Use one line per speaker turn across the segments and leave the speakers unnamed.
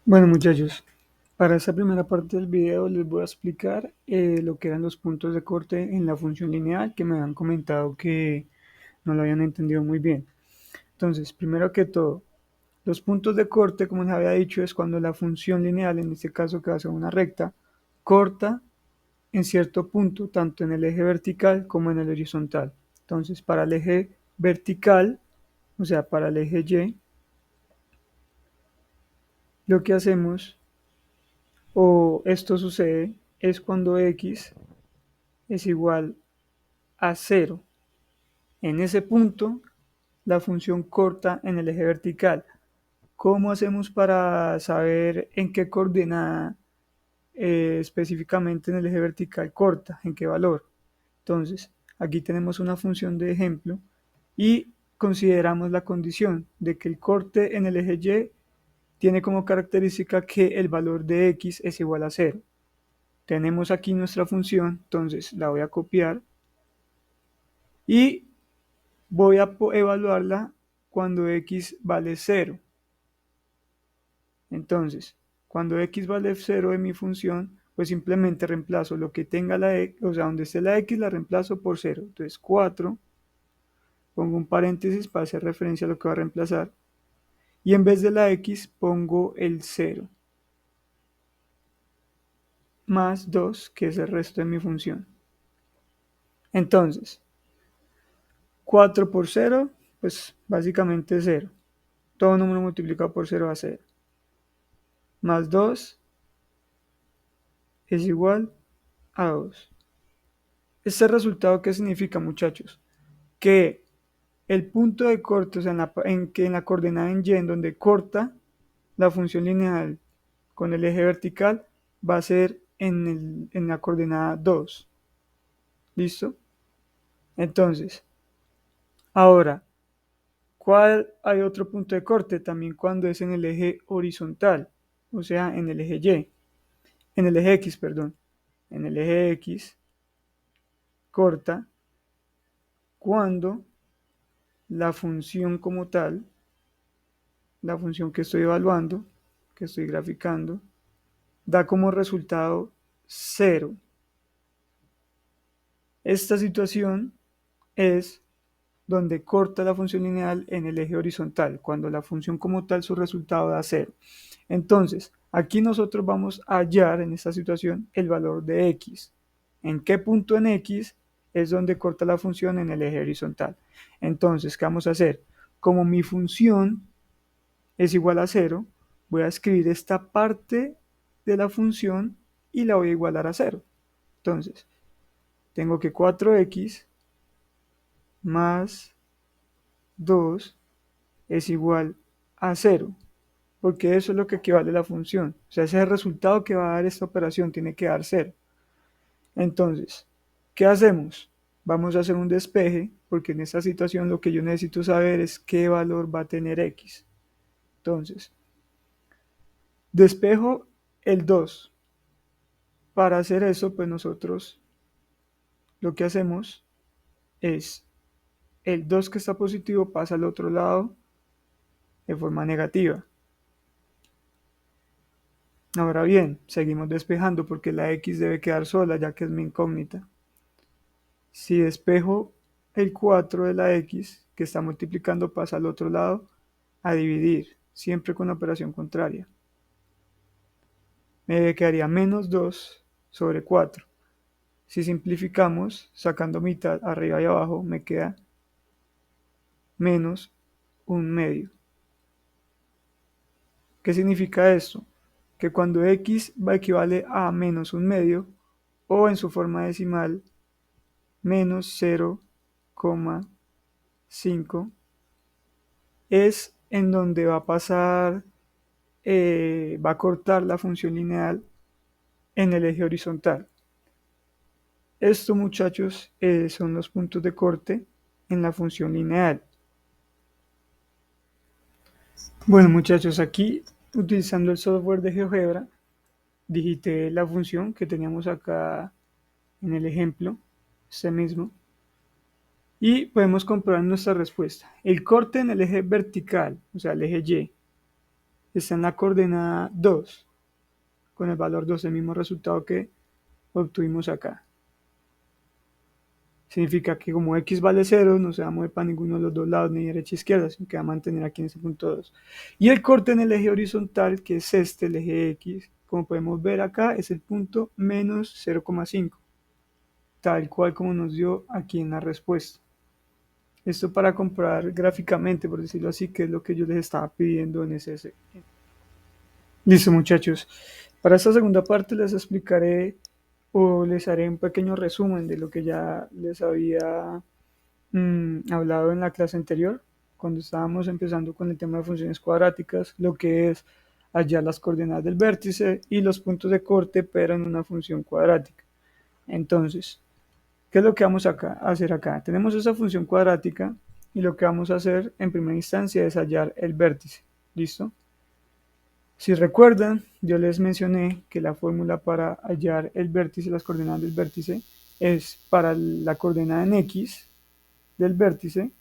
Bueno, muchachos, para esta primera parte del video les voy a explicar lo que eran los puntos de corte en la función lineal que me han comentado que no lo habían entendido muy bien. Entonces, primero que todo, los puntos de corte, como les había dicho, es cuando la función lineal, en este caso que va a ser una recta, corta en cierto punto, tanto en el eje vertical como en el horizontal. Entonces, para el eje vertical, o sea, para el eje Y, lo que hacemos o esto sucede es cuando x es igual a cero. En ese punto, la función corta en el eje vertical. ¿Cómo hacemos para saber en qué coordenada específicamente en el eje vertical corta? ¿En qué valor? Entonces, aquí tenemos una función de ejemplo y consideramos la condición de que el corte en el eje Y tiene como característica que el valor de x es igual a cero. Tenemos aquí nuestra función, entonces la voy a copiar y voy a evaluarla cuando x vale cero. Entonces, cuando x vale cero de mi función, pues simplemente reemplazo lo que tenga la x, o sea, donde esté la x la reemplazo por cero. Entonces 4, pongo un paréntesis para hacer referencia a lo que va a reemplazar. Y en vez de la x pongo el cero más 2, que es el resto de mi función. Entonces, 4 por cero, pues básicamente cero. Todo número multiplicado por cero a cero. Más 2 es igual a 2. ¿Este resultado qué significa, muchachos? Que el punto de corte, o sea, en la coordenada en y, en donde corta la función lineal con el eje vertical, va a ser en la coordenada 2. ¿Listo? Entonces, ahora, ¿cuál hay otro punto de corte? También cuando es en el eje horizontal, o sea, en el eje Y, en el eje X, perdón. En el eje X corta cuando la función como tal, la función que estoy evaluando, que estoy graficando, da como resultado cero. Esta situación es donde corta la función lineal en el eje horizontal, cuando la función como tal su resultado da cero. Entonces, aquí nosotros vamos a hallar en esta situación el valor de x. ¿En qué punto en x es donde corta la función en el eje horizontal? Entonces, ¿qué vamos a hacer? Como mi función es igual a cero, voy a escribir esta parte de la función y la voy a igualar a cero. Entonces, tengo que 4x más 2 es igual a cero, porque eso es lo que equivale a la función. O sea, ese es el resultado que va a dar esta operación, tiene que dar cero. Entonces, ¿qué hacemos? Vamos a hacer un despeje, porque en esta situación lo que yo necesito saber es qué valor va a tener x. Entonces, despejo el 2. Para hacer eso, pues nosotros lo que hacemos es el 2 que está positivo pasa al otro lado de forma negativa. Ahora bien, seguimos despejando porque la x debe quedar sola ya que es mi incógnita. Si despejo el 4 de la x que está multiplicando pasa al otro lado a dividir, siempre con la operación contraria. Me quedaría menos 2 sobre 4. Si simplificamos, sacando mitad arriba y abajo, me queda menos un medio. ¿Qué significa esto? Que cuando x va a equivale a menos un medio, o en su forma decimal, menos 0,5, es en donde va a pasar, va a cortar la función lineal en el eje horizontal. Esto, muchachos, son los puntos de corte en la función lineal. Bueno, muchachos, aquí utilizando el software de GeoGebra, digité la función que teníamos acá en el ejemplo, este mismo, y podemos comprobar nuestra respuesta. El corte en el eje vertical, o sea, el eje Y, está en la coordenada 2, con el valor 2, el mismo resultado que obtuvimos acá. Significa que como x vale 0, no se va a mover para ninguno de los dos lados, ni derecha ni izquierda, sino que va a mantener aquí en ese punto 2. Y el corte en el eje horizontal, que es este, el eje x, como podemos ver acá, es el punto menos 0,5, tal cual como nos dio aquí en la respuesta. Esto para comparar gráficamente, por decirlo así, que es lo que yo les estaba pidiendo en ese. Listo, muchachos. Para esta segunda parte les explicaré o les haré un pequeño resumen de lo que ya les había hablado en la clase anterior, cuando estábamos empezando con el tema de funciones cuadráticas, lo que es hallar las coordenadas del vértice y los puntos de corte, pero en una función cuadrática. Entonces, ¿qué es lo que vamos a hacer acá? Tenemos esa función cuadrática y lo que vamos a hacer en primera instancia es hallar el vértice. ¿Listo? Si recuerdan, yo les mencioné que la fórmula para hallar el vértice, las coordenadas del vértice, es para la coordenada en x del vértice,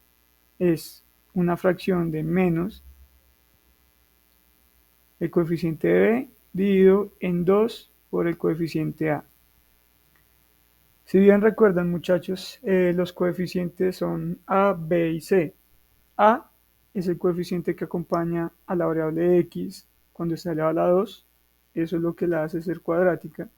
es una fracción de menos el coeficiente b dividido en 2 por el coeficiente a. Si bien recuerdan, muchachos, los coeficientes son a, b y c. A es el coeficiente que acompaña a la variable x cuando está elevada a la 2. Eso es lo que la hace ser cuadrática.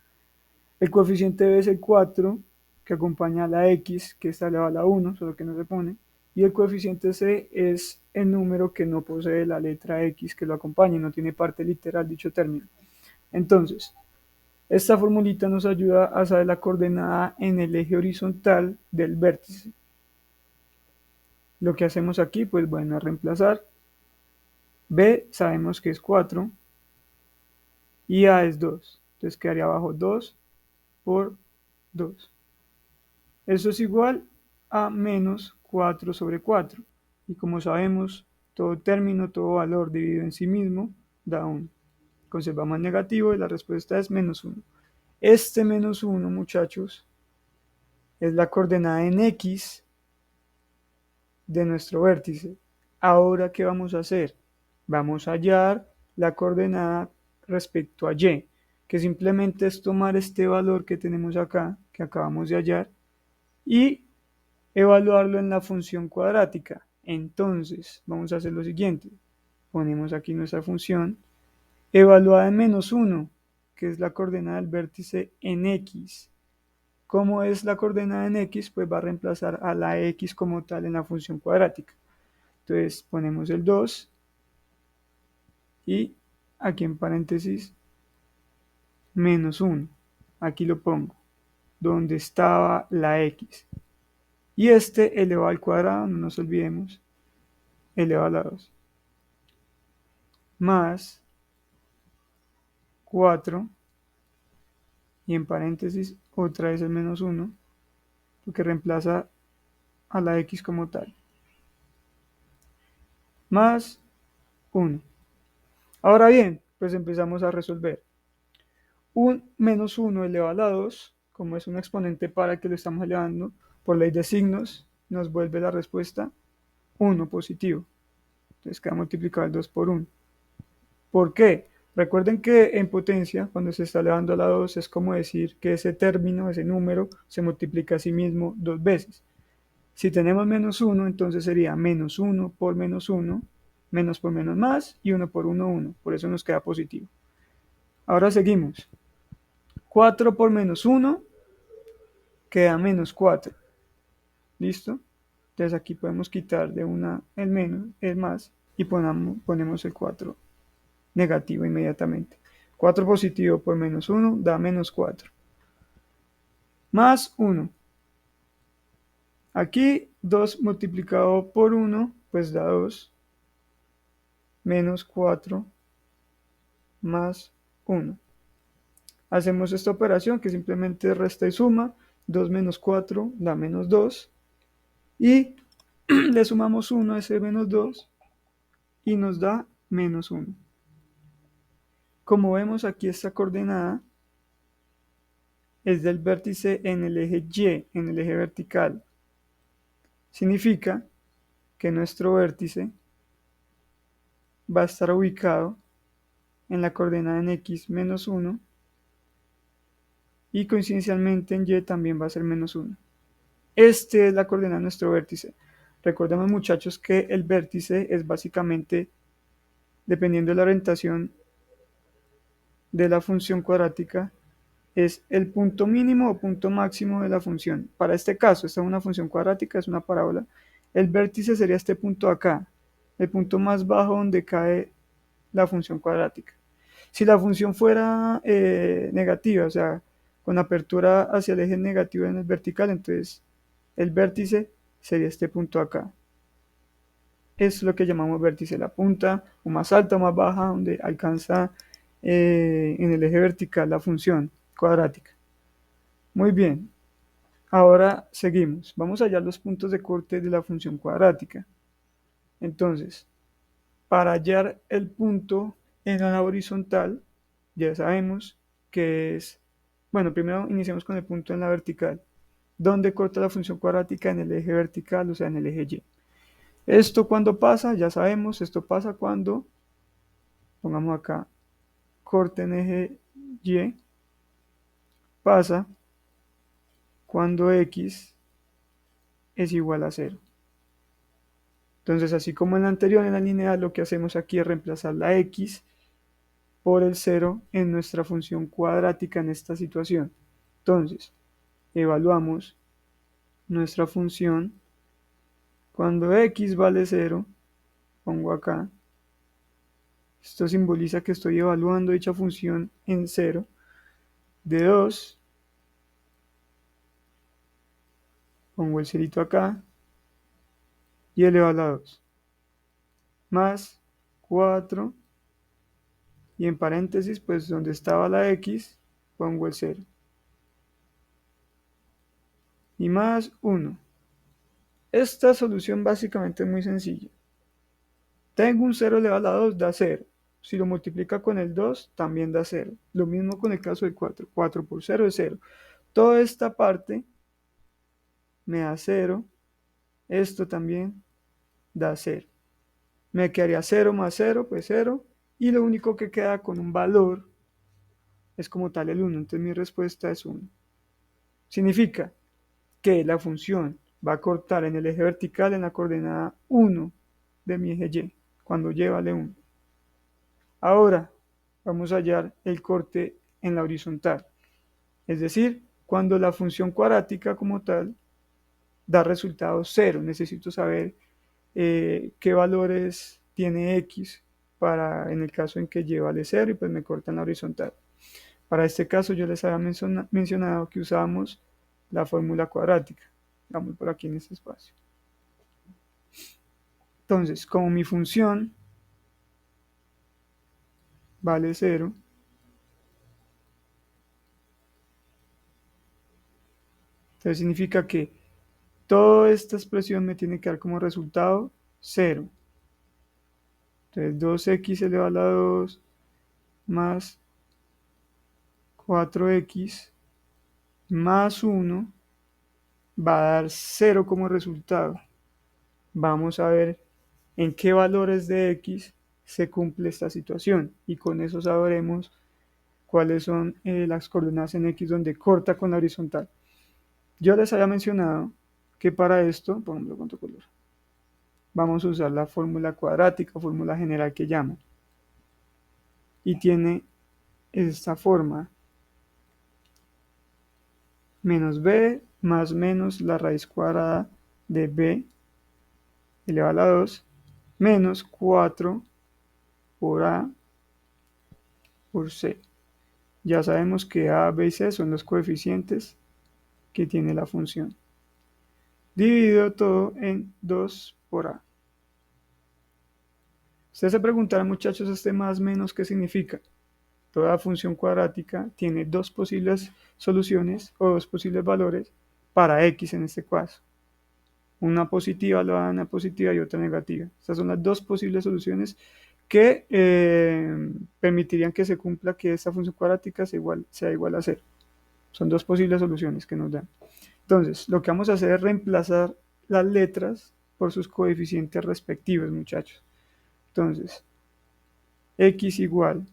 El coeficiente b es el 4, que acompaña a la x, que está elevada a la 1, solo que no se pone. Y el coeficiente c es el número que no posee la letra x que lo acompaña, no tiene parte literal dicho término. Entonces, esta formulita nos ayuda a saber la coordenada en el eje horizontal del vértice. Lo que hacemos aquí, pues bueno, es reemplazar. B sabemos que es 4 y A es 2. Entonces quedaría abajo 2 por 2. Eso es igual a menos 4 sobre 4. Y como sabemos, todo término, todo valor dividido en sí mismo da 1. Conservamos el negativo y la respuesta es menos 1. Este menos 1, muchachos, es la coordenada en x de nuestro vértice. Ahora, ¿qué vamos a hacer? Vamos a hallar la coordenada respecto a y, que simplemente es tomar este valor que tenemos acá, que acabamos de hallar, y evaluarlo en la función cuadrática. Entonces, vamos a hacer lo siguiente. Ponemos aquí nuestra función evaluada en menos 1, que es la coordenada del vértice en x. ¿Cómo es la coordenada en x? Pues va a reemplazar a la x como tal en la función cuadrática. Entonces ponemos el 2 y aquí en paréntesis menos 1. Aquí lo pongo, donde estaba la x. Y este elevado al cuadrado, no nos olvidemos, elevado a la 2. Más 4 y en paréntesis otra vez el menos 1, porque reemplaza a la x como tal. Más 1. Ahora bien, pues empezamos a resolver. Un menos 1 elevado a la 2, como es un exponente para que lo estamos elevando, por ley de signos, nos vuelve la respuesta 1 positivo. Entonces queda multiplicado el 2 por 1. ¿Por qué? Recuerden que en potencia, cuando se está elevando a la 2, es como decir que ese término, ese número, se multiplica a sí mismo dos veces. Si tenemos menos 1, entonces sería menos 1 por menos 1, menos por menos más, y 1 por 1, 1. Por eso nos queda positivo. Ahora seguimos. 4 por menos 1 queda menos 4. ¿Listo? Entonces aquí podemos quitar de una el menos, el más, y ponemos el 4 negativo inmediatamente. 4 positivo por menos 1 da menos 4. Más 1. Aquí 2 multiplicado por 1, pues da 2. Menos 4 más 1. Hacemos esta operación que simplemente resta y suma. 2 menos 4 da menos 2. Y le sumamos 1 a ese menos 2 y nos da menos 1. Como vemos aquí esta coordenada es del vértice en el eje Y, en el eje vertical. Significa que nuestro vértice va a estar ubicado en la coordenada en x menos 1 y coincidencialmente en y también va a ser menos 1. Este es la coordenada de nuestro vértice. Recordemos, muchachos, que el vértice es básicamente, dependiendo de la orientación de la función cuadrática, es el punto mínimo o punto máximo de la función. Para este caso, esta es una función cuadrática, es una parábola. El vértice sería este punto acá, el punto más bajo donde cae la función cuadrática. Si la función fuera negativa, o sea, con apertura hacia el eje negativo en el vertical, entonces el vértice sería este punto acá. Es lo que llamamos vértice, la punta o más alta o más baja donde alcanza en el eje vertical la función cuadrática. Muy bien, ahora seguimos. Vamos a hallar los puntos de corte de la función cuadrática. Entonces, para hallar el punto en la horizontal, ya sabemos que es, bueno, primero iniciamos con el punto en la vertical. ¿Dónde corta la función cuadrática? En el eje vertical, o sea, en el eje Y. Esto cuando pasa, ya sabemos, esto pasa cuando, pongamos acá, corte en eje Y, pasa cuando X es igual a 0. Entonces, así como en la anterior, en la lineal, lo que hacemos aquí es reemplazar la X por el 0 en nuestra función cuadrática en esta situación. Entonces, evaluamos nuestra función. Cuando X vale 0, pongo acá, esto simboliza que estoy evaluando dicha función en 0, de 2, pongo el cerito acá, y elevado a 2, más 4, y en paréntesis, pues donde estaba la X, pongo el 0, y más 1. Esta solución básicamente es muy sencilla. Tengo un 0 elevado a 2, da 0. Si lo multiplica con el 2, también da 0. Lo mismo con el caso del 4. 4 por 0 es 0. Toda esta parte me da 0. Esto también da 0. Me quedaría 0 más 0, pues 0. Y lo único que queda con un valor es como tal el 1. Entonces mi respuesta es 1. Significa que la función va a cortar en el eje vertical en la coordenada 1 de mi eje Y, cuando Y vale 1. Ahora vamos a hallar el corte en la horizontal, es decir, cuando la función cuadrática como tal da resultado 0. Necesito saber qué valores tiene X para en el caso en que Y vale 0 y pues me corta en la horizontal. Para este caso yo les había mencionado que usábamos la fórmula cuadrática. Vamos por aquí en este espacio. Entonces, como mi función vale 0, entonces significa que toda esta expresión me tiene que dar como resultado 0. Entonces 2x elevado a la 2 más 4x más 1 va a dar 0 como resultado. Vamos a ver en qué valores de x se cumple esta situación y con eso sabremos cuáles son las coordenadas en x donde corta con la horizontal. Yo les había mencionado que para esto, pongámoslo con otro color, vamos a usar la fórmula cuadrática, fórmula general que llamo, y tiene esta forma: menos b más menos la raíz cuadrada de b elevado a la 2 menos 4 por a por c. Ya sabemos que a, b y c son los coeficientes que tiene la función. Dividido todo en 2 por a. Ustedes se preguntarán, muchachos, este más menos, ¿qué significa? Toda función cuadrática tiene dos posibles soluciones o dos posibles valores para x en este caso. Una positiva lo da una positiva y otra negativa. Estas son las dos posibles soluciones que permitirían que se cumpla que esta función cuadrática sea igual a 0. Son dos posibles soluciones que nos dan. Entonces, lo que vamos a hacer es reemplazar las letras por sus coeficientes respectivos, muchachos. Entonces, x igual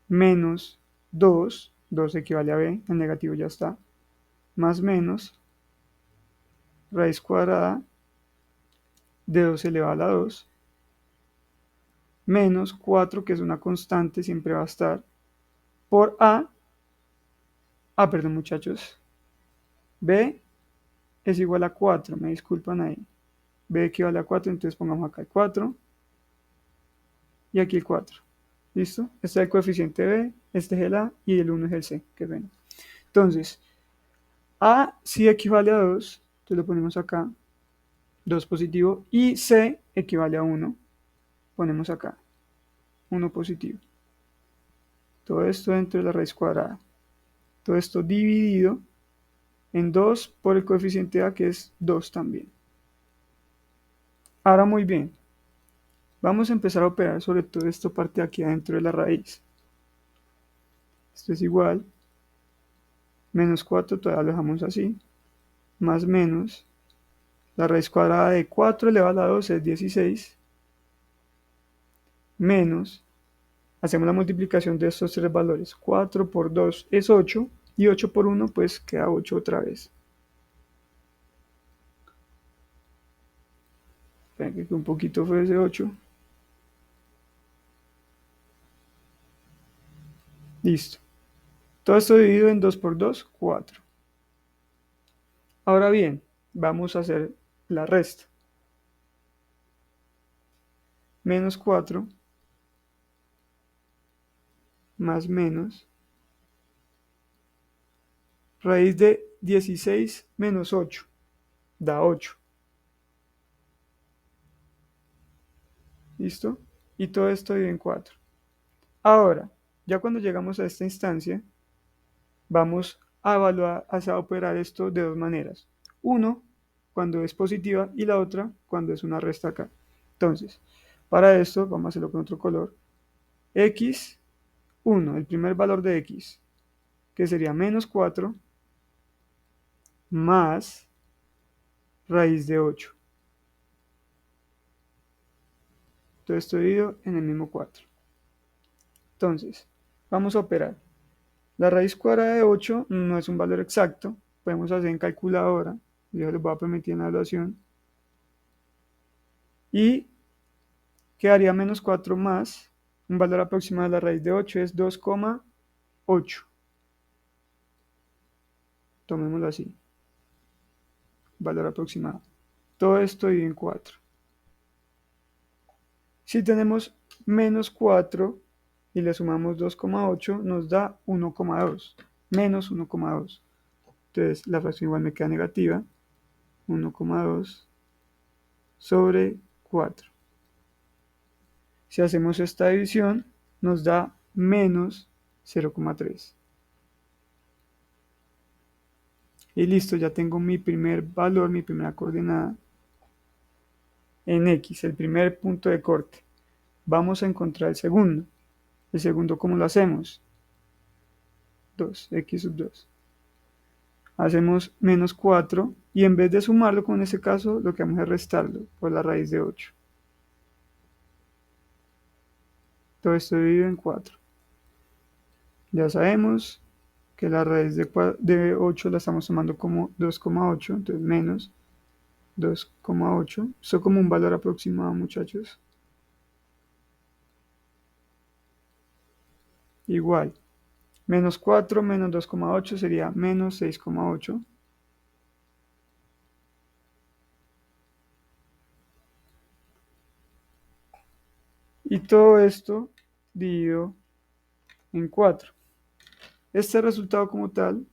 menos 2, 2 equivale a b, el negativo ya está, más menos raíz cuadrada de 2 elevado a la 2, menos 4, que es una constante, siempre va a estar, por perdón muchachos, b es igual a 4, me disculpan ahí, b equivale a 4, entonces pongamos acá el 4, y aquí el 4, ¿listo? Este es el coeficiente b, este es el a, y el 1 es el c, qué pena. Entonces, a sí equivale a 2, entonces lo ponemos acá, 2 positivo, y c equivale a 1, ponemos acá, 1 positivo. Todo esto dentro de la raíz cuadrada. Todo esto dividido en 2 por el coeficiente a, que es 2 también. Ahora muy bien, vamos a empezar a operar sobre todo esto parte de aquí adentro de la raíz. Esto es igual, menos 4, todavía lo dejamos así, más menos, la raíz cuadrada de 4 elevado a la 2 es 16, menos, hacemos la multiplicación de estos tres valores, 4 por 2 es 8, y 8 por 1 pues queda 8 otra vez. Esperen que un poquito fue ese 8. Listo. Todo esto dividido en 2 por 2, 4. Ahora bien, vamos a hacer la resta. Menos 4 más menos raíz de 16 menos 8 da 8. ¿Listo? Y todo esto dividido en 4. Ahora, ya cuando llegamos a esta instancia, vamos a evaluar, a operar esto de dos maneras. Uno, cuando es positiva, y la otra, cuando es una resta acá. Entonces, para esto, vamos a hacerlo con otro color. X, 1, el primer valor de X, que sería menos 4, más raíz de 8. Todo esto dividido en el mismo 4. Entonces, vamos a operar. La raíz cuadrada de 8 no es un valor exacto. Podemos hacer en calculadora. Yo les voy a permitir en la evaluación. Y quedaría menos 4 más. Un valor aproximado de la raíz de 8 es 2,8. Tomémoslo así. Valor aproximado. Todo esto dividido en 4. Si tenemos menos 4 y le sumamos 2,8, nos da 1,2. Menos 1,2. Entonces la fracción igual me queda negativa. 1,2 sobre 4. Si hacemos esta división, nos da menos 0,3. Y listo, ya tengo mi primer valor, mi primera coordenada en X, el primer punto de corte. Vamos a encontrar el segundo. El segundo, ¿cómo lo hacemos? 2, X sub 2. Hacemos menos 4 y en vez de sumarlo, como en este caso, lo que vamos a restarlo por la raíz de 8. Todo esto dividido en 4. Ya sabemos que la raíz de 8 la estamos tomando como 2,8, entonces menos 2,8. Eso como un valor aproximado, muchachos. Igual, menos 4 menos 2,8 sería menos 6,8. Y todo esto dividido en 4. Este resultado como tal,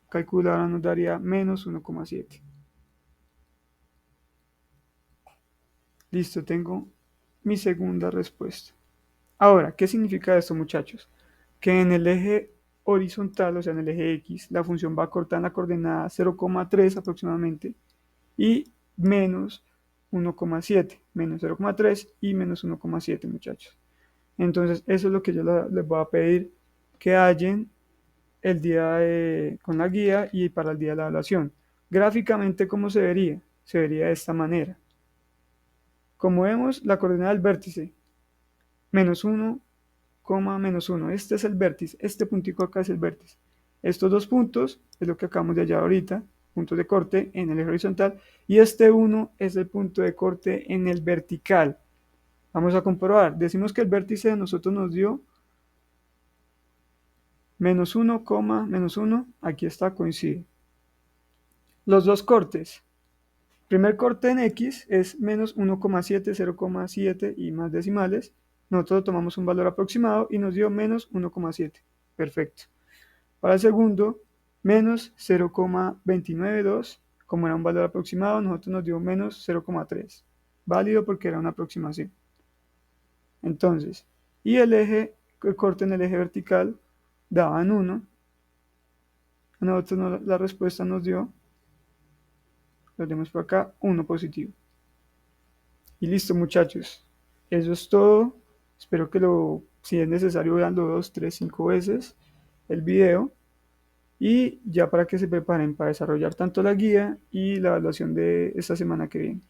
calculado nos daría menos 1,7. Listo, tengo mi segunda respuesta. Ahora, ¿qué significa esto, muchachos? Que en el eje horizontal, o sea, en el eje X, la función va a cortar en la coordenada 0,3 aproximadamente y menos 1,7, menos 0,3 y menos 1,7, muchachos. Entonces, eso es lo que yo les voy a pedir que hallen el día con la guía y para el día de la evaluación. Gráficamente, ¿cómo se vería? Se vería de esta manera. Como vemos, la coordenada del vértice, menos 1, menos 1. Este es el vértice, este puntico acá es el vértice. Estos dos puntos es lo que acabamos de hallar ahorita, puntos de corte en el eje horizontal, y este 1 es el punto de corte en el vertical. Vamos a comprobar, decimos que el vértice de nosotros nos dio menos 1, menos 1, aquí está, coincide. Los dos cortes. Primer corte en X es menos 1,7, 0,7 y más decimales. Nosotros tomamos un valor aproximado y nos dio menos 1,7. Perfecto. Para el segundo, menos 0,292. Como era un valor aproximado, nosotros nos dio menos 0,3. Válido porque era una aproximación. Entonces, y el corte en el eje vertical daban 1. Nosotros la respuesta nos dio, lo tenemos por acá, 1 positivo. Y listo, muchachos. Eso es todo. Espero que si es necesario, veanlo 2, 3, 5 veces el video. Y ya para que se preparen para desarrollar tanto la guía y la evaluación de esta semana que viene.